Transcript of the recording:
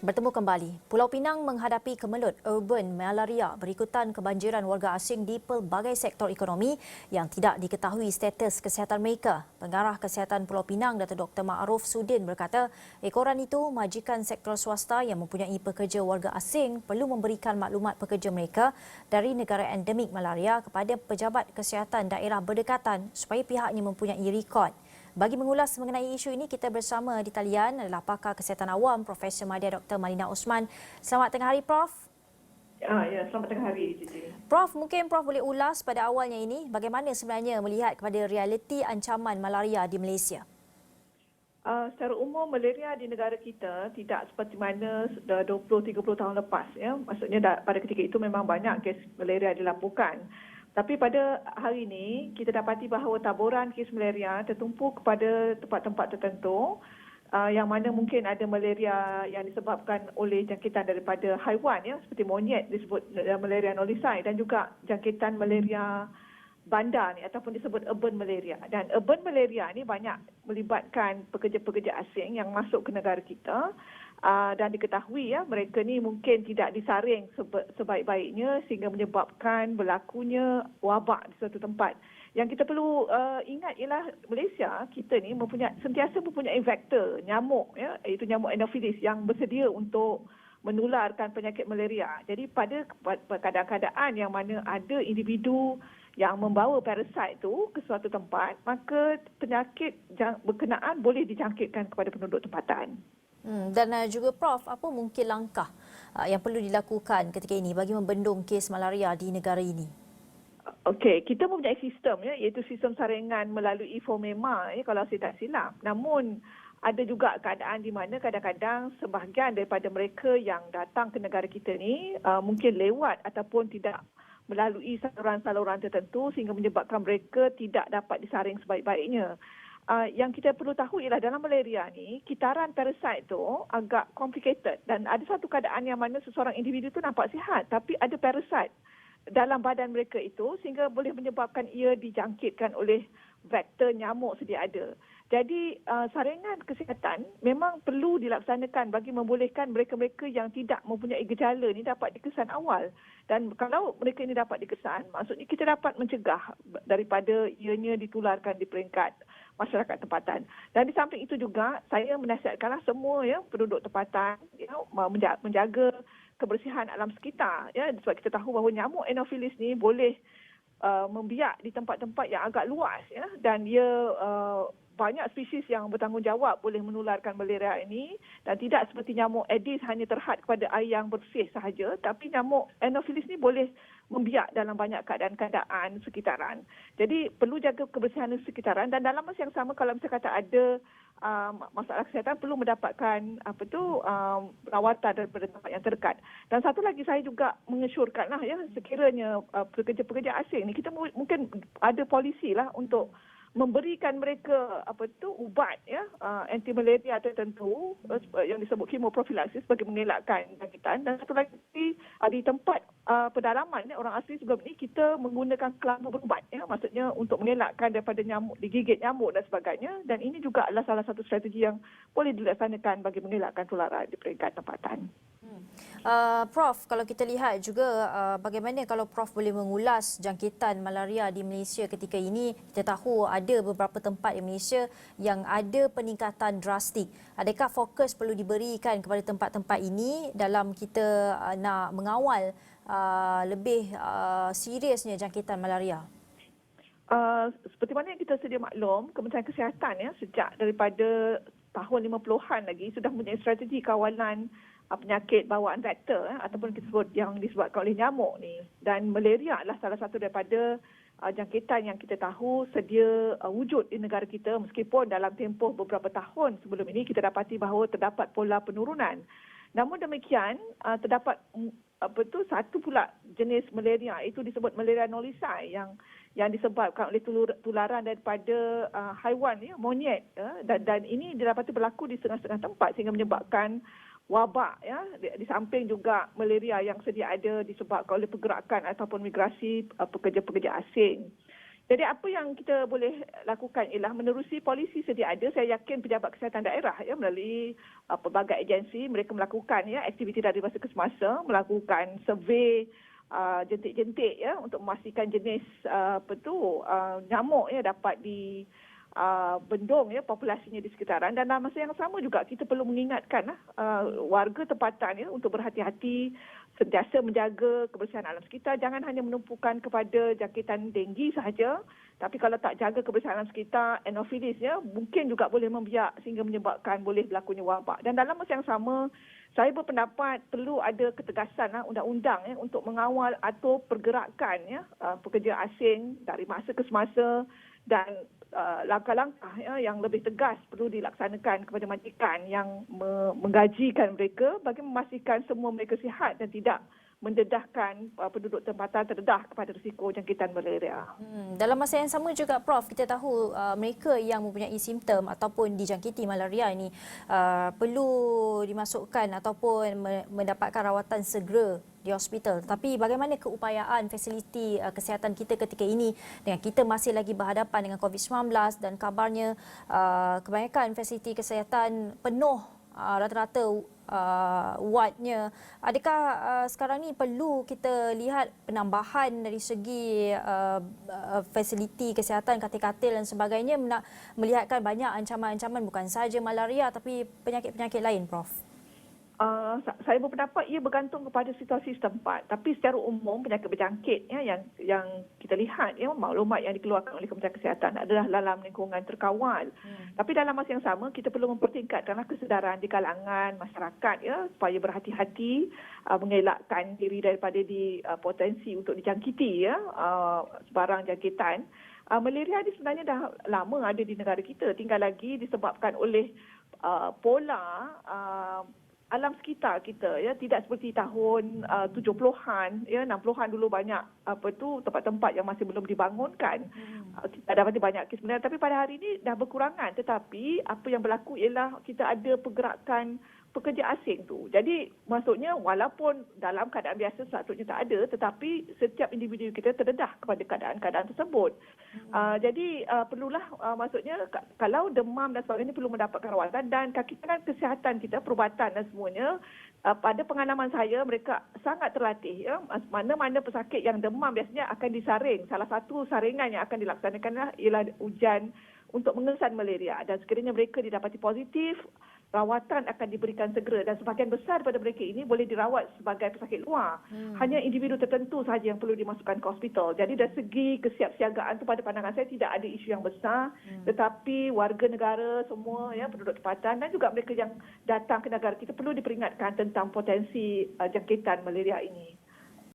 Bertemu kembali. Pulau Pinang menghadapi kemelut urban malaria berikutan kebanjiran warga asing di pelbagai sektor ekonomi yang tidak diketahui status kesihatan mereka. Pengarah Kesihatan Pulau Pinang, Datuk Dr. Ma'ruf Sudin berkata, ekoran itu majikan sektor swasta yang mempunyai pekerja warga asing perlu memberikan maklumat pekerja mereka dari negara endemik malaria kepada pejabat kesihatan daerah berdekatan supaya pihaknya mempunyai rekod. Bagi mengulas mengenai isu ini, kita bersama di talian adalah pakar kesihatan awam Profesor Madya Dr. Malina Osman. Selamat tengah hari, Prof. Ya, selamat tengah hari, Cici. Prof, mungkin Prof boleh ulas pada awalnya ini bagaimana sebenarnya melihat kepada realiti ancaman malaria di Malaysia? Secara umum, malaria di negara kita tidak seperti mana 20-30 tahun lepas. Ya. Maksudnya pada ketika itu memang banyak kes malaria dilaporkan. Tapi pada hari ini, kita dapati bahawa taburan kes malaria tertumpu kepada tempat-tempat tertentu yang mana mungkin ada malaria yang disebabkan oleh jangkitan daripada haiwan, ya, seperti monyet disebut malaria nolisai, dan juga jangkitan malaria bandar ni ataupun disebut urban malaria. Dan urban malaria ni banyak melibatkan pekerja-pekerja asing yang masuk ke negara kita. Dan diketahui ya mereka ni mungkin tidak disaring sebaik-baiknya sehingga menyebabkan berlakunya wabak di suatu tempat. Yang kita perlu ingat ialah Malaysia kita ni sentiasa mempunyai vektor nyamuk, ya, iaitu nyamuk Anopheles yang bersedia untuk menularkan penyakit malaria. Jadi pada keadaan-keadaan yang mana ada individu yang membawa parasit itu ke suatu tempat, maka penyakit berkenaan boleh dijangkitkan kepada penduduk tempatan. Dan juga Prof, apa mungkin langkah yang perlu dilakukan ketika ini bagi membendung kes malaria di negara ini? Okey, kita mempunyai sistem, ya, iaitu sistem saringan melalui FOMEMA, ya, kalau saya tak silap. Namun ada juga keadaan di mana kadang-kadang sebahagian daripada mereka yang datang ke negara kita ni mungkin lewat ataupun tidak melalui saluran-saluran tertentu sehingga menyebabkan mereka tidak dapat disaring sebaik-baiknya. Yang kita perlu tahu ialah dalam malaria ni, kitaran parasit tu agak complicated dan ada satu keadaan yang mana seseorang individu tu nampak sihat tapi ada parasit dalam badan mereka itu sehingga boleh menyebabkan ia dijangkitkan oleh vektor nyamuk sedia ada. Jadi saringan kesihatan memang perlu dilaksanakan bagi membolehkan mereka-mereka yang tidak mempunyai gejala ni dapat dikesan awal. Dan kalau mereka ini dapat dikesan, maksudnya kita dapat mencegah daripada ianya ditularkan di peringkat masyarakat tempatan. Dan di samping itu juga saya menasihatkanlah semua, ya, penduduk tempatan, ya, menjaga kebersihan alam sekitar, ya, sebab kita tahu bahawa nyamuk Anopheles ni boleh membiak di tempat-tempat yang agak luas, ya, dan ia banyak spesies yang bertanggungjawab boleh menularkan malaria ini dan tidak seperti nyamuk Aedes hanya terhad kepada air yang bersih sahaja, tapi nyamuk Anopheles ni boleh membiak dalam banyak keadaan-keadaan sekitaran. Jadi perlu jaga kebersihan sekitaran dan dalam masa yang sama kalau misalnya kata ada masalah kesihatan perlu mendapatkan perawatan daripada tempat yang terdekat. Dan satu lagi saya juga mengesyorkanlah, ya, sekiranya pekerja-pekerja asing ni kita mungkin ada polisi lah untuk memberikan mereka ubat, ya, anti malaria tertentu yang disebut kemoprofilaksis bagi mengelakkan jangkitan. Dan satu lagi di tempat pedalaman, ya, orang asli sebelum ini kita menggunakan kelambu berubat, ya, maksudnya untuk mengelakkan daripada nyamuk digigit nyamuk dan sebagainya, dan ini juga adalah salah satu strategi yang boleh dilaksanakan bagi mengelakkan tularan di peringkat tempatan. Prof, kalau kita lihat juga bagaimana kalau Prof boleh mengulas jangkitan malaria di Malaysia ketika ini, kita tahu ada beberapa tempat di Malaysia yang ada peningkatan drastik. Adakah fokus perlu diberikan kepada tempat-tempat ini dalam kita nak mengawal lebih seriusnya jangkitan malaria? Seperti mana yang kita sedia maklum, Kementerian Kesihatan, ya, sejak daripada tahun 50-an lagi sudah mempunyai strategi kawalan penyakit bawaan vektor, ataupun yang disebabkan oleh nyamuk ni. Dan malaria adalah salah satu daripada jangkitan yang kita tahu sedia wujud di negara kita, meskipun dalam tempoh beberapa tahun sebelum ini kita dapati bahawa terdapat pola penurunan. Namun demikian terdapat satu pula jenis malaria, itu disebut malaria nolisai yang disebabkan oleh tularan daripada haiwan, ya, monyet, ya, dan ini didapati berlaku di setengah-setengah tempat sehingga menyebabkan wabak, ya, di samping juga malaria yang sedia ada disebabkan oleh pergerakan ataupun migrasi pekerja-pekerja asing. Jadi apa yang kita boleh lakukan ialah menerusi polisi sedia ada. Saya yakin pejabat kesihatan daerah melalui pelbagai agensi mereka melakukan aktiviti dari masa ke semasa, melakukan survey jentik-jentik untuk memastikan jenis nyamuk dapat di bendung populasinya di sekitaran, dan dalam masa yang sama juga kita perlu mengingatkan warga tempatan untuk berhati-hati, sentiasa menjaga kebersihan alam sekitar. Jangan hanya menumpukan kepada jangkitan denggi sahaja, tapi kalau tak jaga kebersihan alam sekitar, anopheles mungkin juga boleh membiak sehingga menyebabkan boleh berlakunya wabak. Dan dalam masa yang sama, saya berpendapat perlu ada ketegasan undang-undang untuk mengawal atau pergerakan pekerja asing dari masa ke semasa, dan langkah-langkah yang lebih tegas perlu dilaksanakan kepada majikan yang menggajikan mereka bagi memastikan semua mereka sihat dan tidak mendedahkan penduduk tempatan terdedah kepada risiko jangkitan malaria. Dalam masa yang sama juga Prof, kita tahu mereka yang mempunyai simptom ataupun dijangkiti malaria ini perlu dimasukkan ataupun mendapatkan rawatan segera di hospital. Tapi bagaimana keupayaan fasiliti kesihatan kita ketika ini dengan kita masih lagi berhadapan dengan COVID-19 dan kabarnya kebanyakan fasiliti kesihatan penuh rata-rata wardnya. Adakah sekarang ni perlu kita lihat penambahan dari segi fasiliti kesihatan, katil-katil dan sebagainya, melihatkan banyak ancaman-ancaman bukan sahaja malaria tapi penyakit-penyakit lain, Prof? Saya berpendapat ia bergantung kepada situasi setempat. Tapi secara umum penyakit berjangkit yang kita lihat maklumat yang dikeluarkan oleh Kementerian Kesihatan adalah dalam lingkungan terkawal. Tapi dalam masa yang sama kita perlu mempertingkatkan kesedaran di kalangan masyarakat supaya berhati-hati mengelakkan diri daripada potensi untuk dijangkiti sebarang jangkitan. Malaria ini sebenarnya dah lama ada di negara kita, tinggal lagi disebabkan oleh pola alam sekitar kita tidak seperti tahun 70-an 60-an dulu banyak tempat-tempat yang masih belum dibangunkan. Kita dapati banyak kes sebenarnya, tapi pada hari ini dah berkurangan. Tetapi apa yang berlaku ialah kita ada pergerakan pekerja asing tu. Jadi maksudnya walaupun dalam keadaan biasa sepatutnya tak ada, tetapi setiap individu kita terdedah kepada keadaan-keadaan tersebut. Jadi perlulah maksudnya kalau demam dan sebagainya perlu mendapatkan rawatan, dan kaki tangan kesihatan kita, perubatan dan semuanya, pada pengalaman saya mereka sangat terlatih. Mana-mana pesakit yang demam biasanya akan disaring. Salah satu saringan yang akan dilaksanakan ialah ujian untuk mengesan malaria, dan sekiranya mereka didapati positif, rawatan akan diberikan segera, dan sebahagian besar daripada mereka ini boleh dirawat sebagai pesakit luar. Hanya individu tertentu sahaja yang perlu dimasukkan ke hospital. Jadi dari segi kesiapsiagaan itu pada pandangan saya tidak ada isu yang besar, tetapi warga negara semua penduduk tempatan dan juga mereka yang datang ke negara kita perlu diperingatkan tentang potensi jangkitan malaria ini.